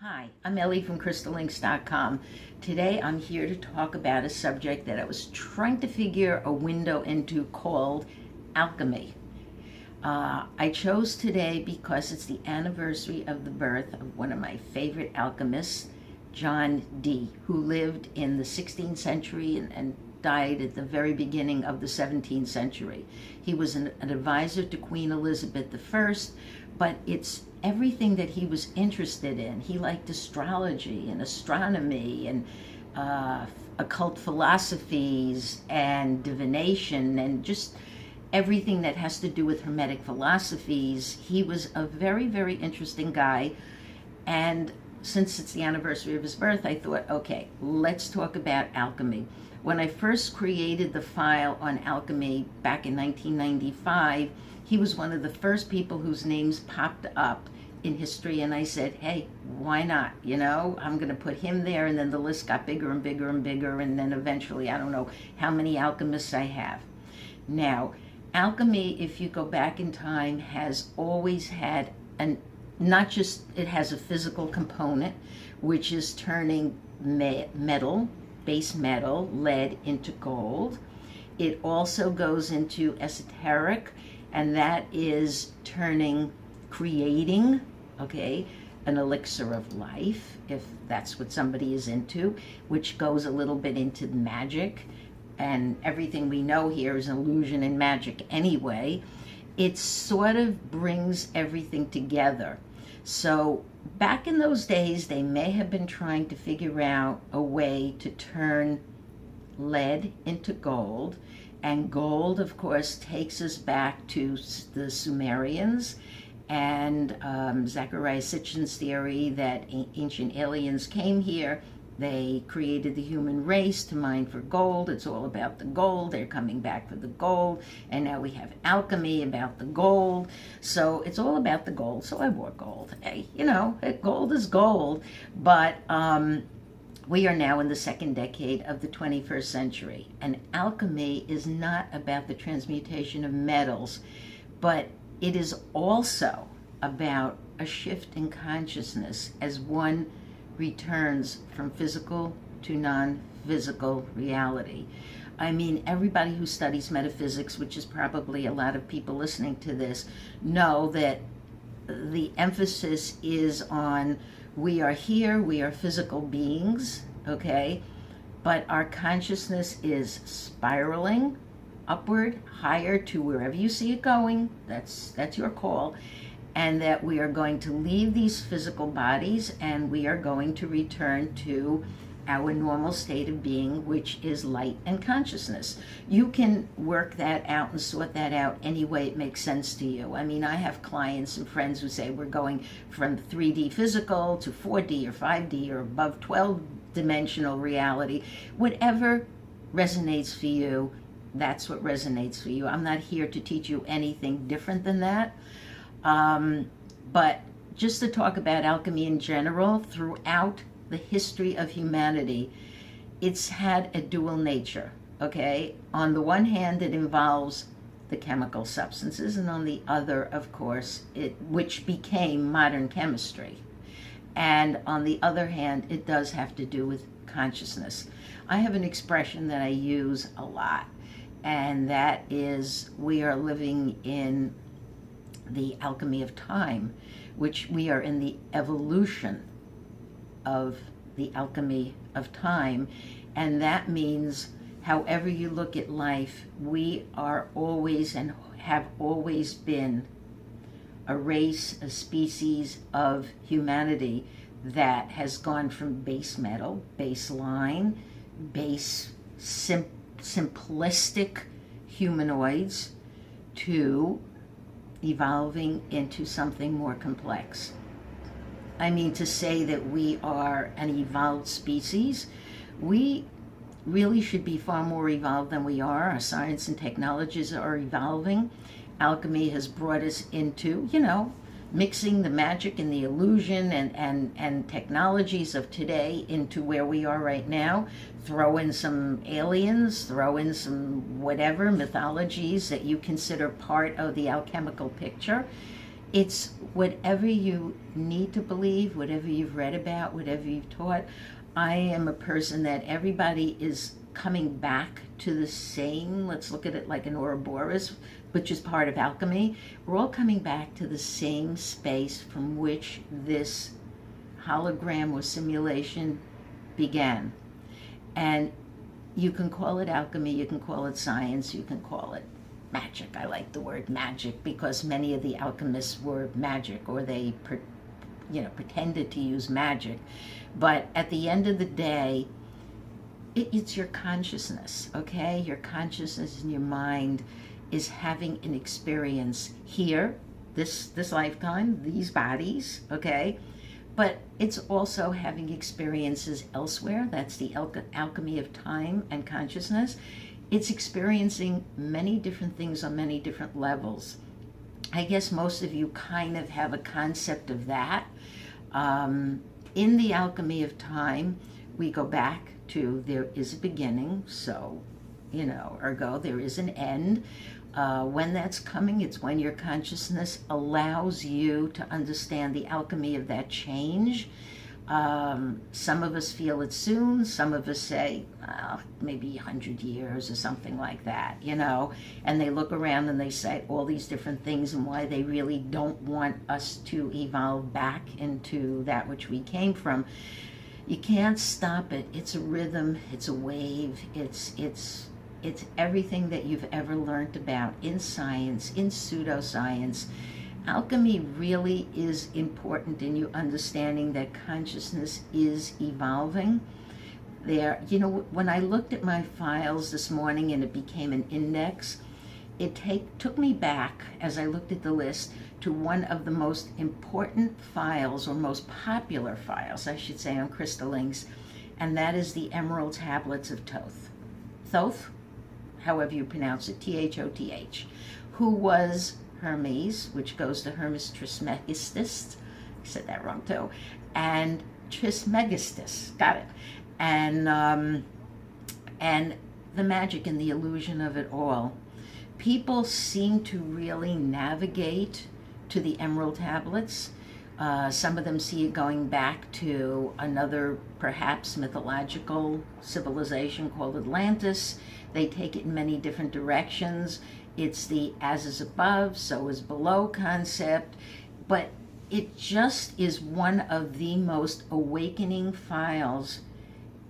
Hi, I'm Ellie from crystallinks.com. Today I'm here to talk about a subject that I was trying to figure a window into called alchemy. I chose today because it's the anniversary of the birth of one of my favorite alchemists, John Dee, who lived in the 16th century and died at the very beginning of the 17th century. He was an advisor to Queen Elizabeth I, but it's everything that he was interested in. He liked astrology and astronomy and occult philosophies and divination and just everything that has to do with Hermetic philosophies. He was a very, very interesting guy. And since it's the anniversary of his birth, I thought, okay, let's talk about alchemy. When I first created the file on alchemy back in 1995, he was one of the first people whose names popped up in history, and I said, hey, why not? I'm going to put him there, and then the list got bigger and bigger and bigger, and then eventually, I don't know how many alchemists I have. Now, alchemy, if you go back in time, has always had not just, it has a physical component, which is turning metal, base metal, lead into gold. It also goes into esoteric, and that is creating, an elixir of life, if that's what somebody is into, which goes a little bit into magic, and everything we know here is illusion and magic anyway. It sort of brings everything together. So back in those days, they may have been trying to figure out a way to turn lead into gold. And gold, of course, takes us back to the Sumerians and Zecharia Sitchin's theory that ancient aliens came here. They created the human race to mine for gold. It's all about the gold. They're coming back for the gold. And now we have alchemy about the gold. So it's all about the gold. So I wore gold. Hey, gold is gold. But we are now in the second decade of the 21st century. And alchemy is not about the transmutation of metals, but it is also about a shift in consciousness as one returns from physical to non-physical reality. I mean, everybody who studies metaphysics, which is probably a lot of people listening to this, know that the emphasis is on we are here, we are physical beings, but our consciousness is spiraling upward, higher to wherever you see it going. That's your call. And that we are going to leave these physical bodies and we are going to return to our normal state of being, which is light and consciousness. You can work that out and sort that out any way it makes sense to you. I mean, I have clients and friends who say we're going from 3D physical to 4D or 5D or above 12-dimensional reality. Whatever resonates for you, that's what resonates for you. I'm not here to teach you anything different than that. But just to talk about alchemy in general, throughout the history of humanity, it's had a dual nature, On the one hand, it involves the chemical substances, and on the other, of course, which became modern chemistry. And on the other hand, it does have to do with consciousness. I have an expression that I use a lot, and that is we are living in the alchemy of time, which we are in the evolution of the alchemy of time. And that means however you look at life, we are always and have always been a race, a species of humanity that has gone from base metal, baseline, simplistic humanoids to evolving into something more complex. I mean, to say that we are an evolved species, we really should be far more evolved than we are. Our science and technologies are evolving. Alchemy has brought us into, mixing the magic and the illusion and technologies of today into where we are right now. Throw in some aliens, throw in some whatever mythologies that you consider part of the alchemical picture. It's whatever you need to believe, whatever you've read about, whatever you've taught. I am a person that everybody is coming back to the same, let's look at it like an Ouroboros, which is part of alchemy. We're all coming back to the same space from which this hologram or simulation began. And you can call it alchemy, you can call it science, you can call it magic. I like the word magic because many of the alchemists were magic, or they pretended to use magic. But at the end of the day, it's your consciousness, okay? Your consciousness and your mind is having an experience here, this lifetime, these bodies, okay? But it's also having experiences elsewhere. That's the alchemy of time and consciousness. It's experiencing many different things on many different levels. I guess most of you kind of have a concept of that. In the alchemy of time, we go back to there is a beginning, so, ergo there is an end. When that's coming, it's when your consciousness allows you to understand the alchemy of that change. Some of us feel it soon, some of us say maybe 100 years or something like that, and they look around and they say all these different things and why they really don't want us to evolve back into that which we came from. You can't stop it. It's a rhythm, it's a wave, it's everything that you've ever learned about in science, in pseudoscience. Alchemy really is important in you understanding that consciousness is evolving. When I looked at my files this morning and it became an index, it took me back, as I looked at the list, to one of the most important files, or most popular files, I should say, on Crystal Links, and that is the Emerald Tablets of Thoth. Thoth, however you pronounce it, Thoth, who was Hermes, which goes to Hermes Trismegistus, I said that wrong too, and Trismegistus, got it, and the magic and the illusion of it all. People seem to really navigate to the Emerald Tablets. Some of them see it going back to another, perhaps mythological civilization called Atlantis. They take it in many different directions. It's the as is above, so is below concept, but it just is one of the most awakening files.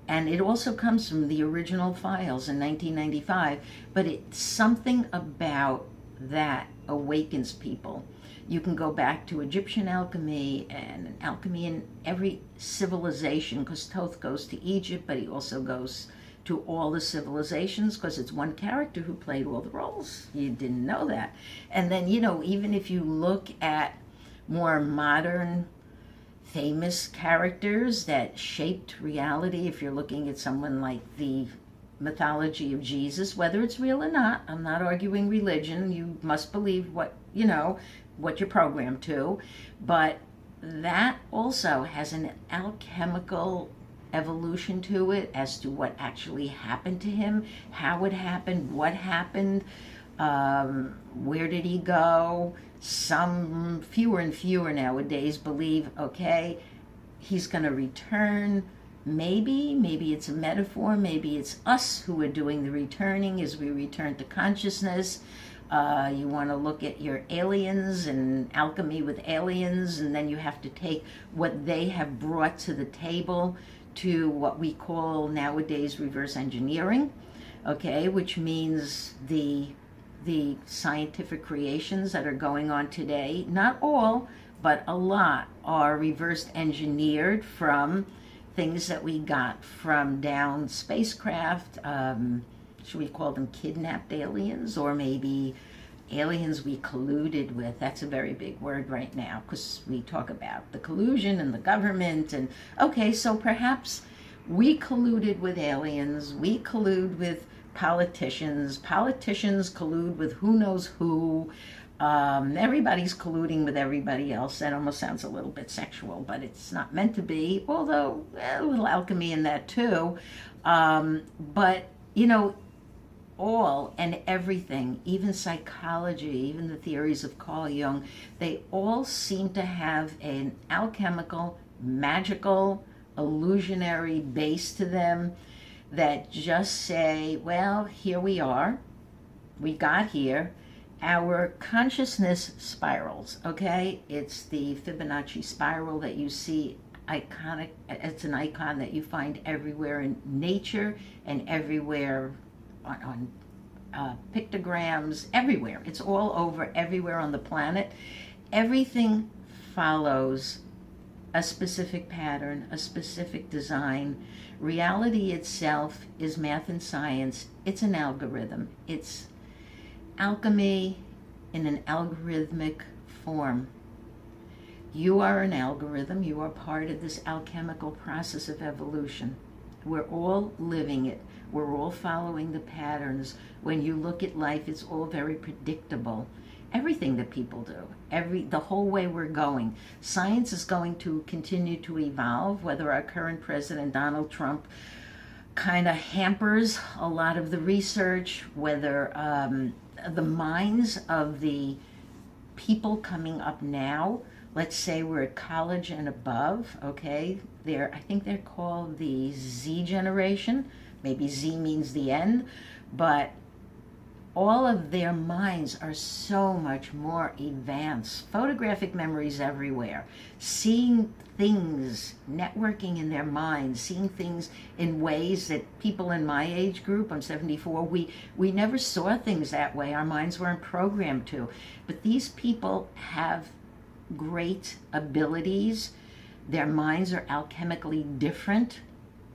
And it also comes from the original files in 1995, but it's something about that awakens people. You can go back to Egyptian alchemy and alchemy in every civilization, because Thoth goes to Egypt, but he also goes to all the civilizations, because it's one character who played all the roles. You didn't know that. And then, even if you look at more modern famous characters that shaped reality, if you're looking at someone like the mythology of Jesus, whether it's real or not, I'm not arguing religion, you must believe what you're programmed to, but that also has an alchemical evolution to it as to what actually happened to him, how it happened, what happened, where did he go. Some fewer and fewer nowadays believe, okay, he's going to return. Maybe it's a metaphor. Maybe it's us who are doing the returning as we return to consciousness. You want to look at your aliens and alchemy with aliens, and then you have to take what they have brought to the table to what we call nowadays reverse engineering, okay, which means the scientific creations that are going on today, not all, but a lot, are reverse engineered from things that we got from down spacecraft. Should we call them kidnapped aliens, or maybe aliens we colluded with? That's a very big word right now, because we talk about the collusion and the government. And okay, so perhaps we colluded with aliens, we collude with politicians collude with who knows who. Everybody's colluding with everybody else. That almost sounds a little bit sexual, but it's not meant to be, although a little alchemy in that too. But all and everything, even psychology, even the theories of Carl Jung, they all seem to have an alchemical, magical, illusionary base to them that just say, well, here we are, we got here. Our consciousness spirals, okay? It's the Fibonacci spiral that you see iconic. It's an icon that you find everywhere in nature and everywhere on pictograms, everywhere. It's all over, everywhere on the planet. Everything follows a specific pattern, a specific design. Reality itself is math and science. It's an algorithm. It's alchemy in an algorithmic form. You are an algorithm. You are part of this alchemical process of evolution. We're all living it. We're all following the patterns. When you look at life, it's all very predictable. Everything that people do, the whole way we're going. Science is going to continue to evolve, whether our current president, Donald Trump, kind of hampers a lot of the research, whether the minds of the people coming up now, let's say we're at college and above, okay, I think they're called the Z generation. Maybe Z means the end, but all of their minds are so much more advanced. Photographic memories everywhere. Seeing things, networking in their minds, seeing things in ways that people in my age group, I'm 74, we never saw things that way. Our minds weren't programmed to. But these people have great abilities. Their minds are alchemically different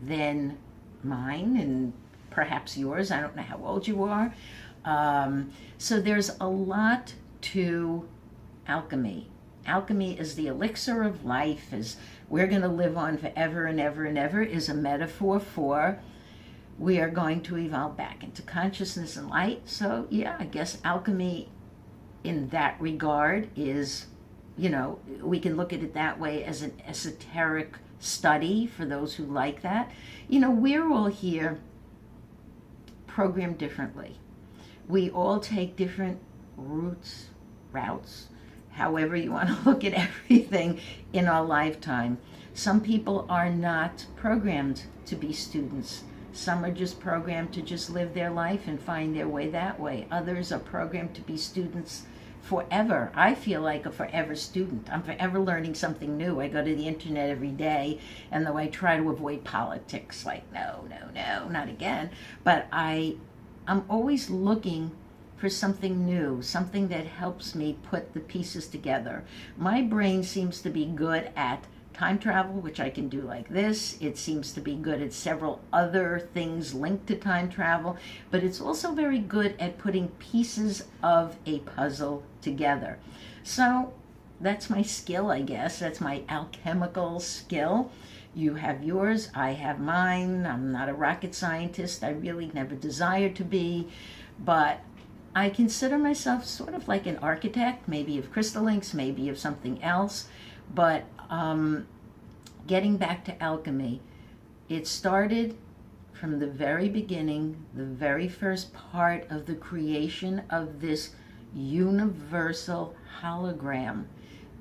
than mine and perhaps yours. I don't know how old you are. So there's a lot to alchemy. Alchemy is the elixir of life, is we're going to live on forever and ever and ever, is a metaphor for we are going to evolve back into consciousness and light. So yeah, I guess alchemy in that regard is, we can look at it that way as an esoteric study for those who like that. We're all here programmed differently. We all take different routes, however you want to look at everything in our lifetime. Some people are not programmed to be students. Some are just programmed to just live their life and find their way that way. Others are programmed to be students forever. I feel like a forever student. I'm forever learning something new. I go to the internet every day, and though I try to avoid politics, like no, not again, but I'm always looking for something new, something that helps me put the pieces together. My brain seems to be good at time travel, which I can do like this. It seems to be good at several other things linked to time travel, but it's also very good at putting pieces of a puzzle together. So that's my skill, I guess. That's my alchemical skill. You have yours, I have mine. I'm not a rocket scientist. I really never desired to be, but I consider myself sort of like an architect, maybe of crystal links, maybe of something else. But getting back to alchemy, it started from the very beginning, the very first part of the creation of this universal hologram.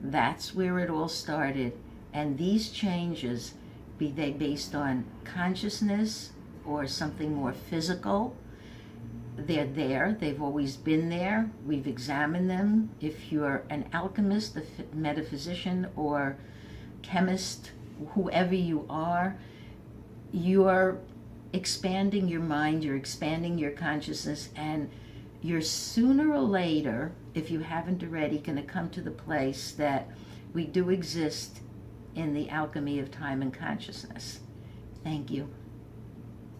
That's where it all started. And these changes, be they based on consciousness or something more physical, they're there. They've always been there. We've examined them. If you're an alchemist, a metaphysician, or chemist, whoever you are expanding your mind, you're expanding your consciousness, and you're sooner or later, if you haven't already, going to come to the place that we do exist in the alchemy of time and consciousness. Thank you.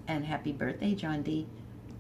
And happy birthday, John D.